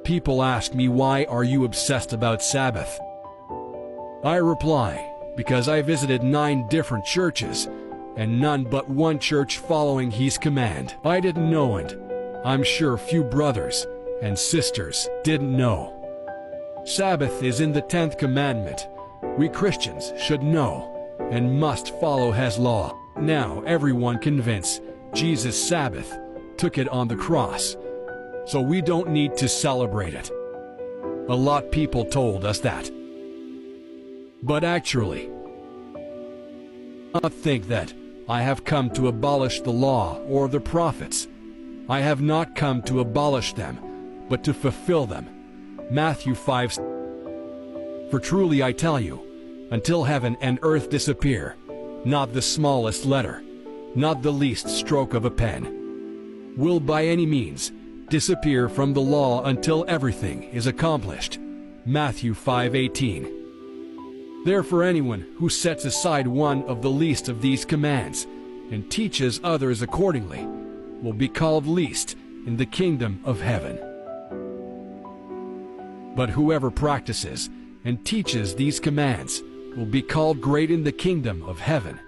People ask me, why are you obsessed about Sabbath? I reply, because I visited 9 different churches, and none but one church following his command. I didn't know, and I'm sure few brothers and sisters didn't know. Sabbath is in the 10th commandment. We Christians should know and must follow his law. Now everyone convinced Jesus' Sabbath took it on the cross, so we don't need to celebrate it. A lot people told us that. But actually, I think that I have come to abolish the law or the prophets. I have not come to abolish them, but to fulfill them. Matthew 5. For truly I tell you, until heaven and earth disappear, not the smallest letter, not the least stroke of a pen, will by any means disappear from the law until everything is accomplished. Matthew 5:18. Therefore anyone who sets aside one of the least of these commands and teaches others accordingly will be called least in the kingdom of heaven. But whoever practices and teaches these commands will be called great in the kingdom of heaven.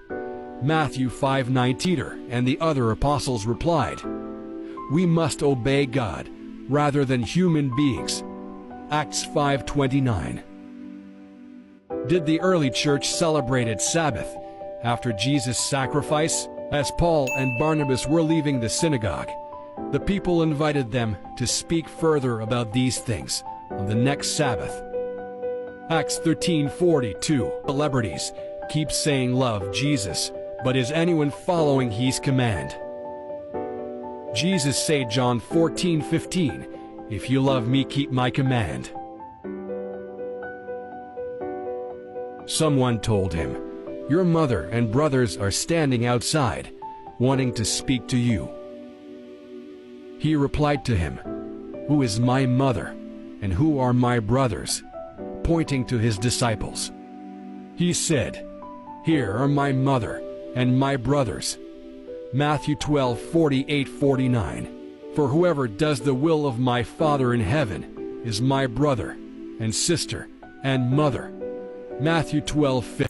Matthew 5:9. Peter and the other apostles replied, we must obey God rather than human beings. Acts 5:29. Did the early church celebrate Sabbath after Jesus' sacrifice? As Paul and Barnabas were leaving the synagogue, the people invited them to speak further about these things on the next Sabbath. Acts 13:42. Celebrities keep saying love Jesus, but is anyone following his command? Jesus said John 14:15, if you love me, keep my command. Someone told him, your mother and brothers are standing outside, wanting to speak to you. He replied to him, who is my mother, and who are my brothers? Pointing to his disciples. He said, here are my mother and my brothers. Matthew 12:48-49. For whoever does the will of my Father in heaven is my brother and sister and mother. Matthew 12:50.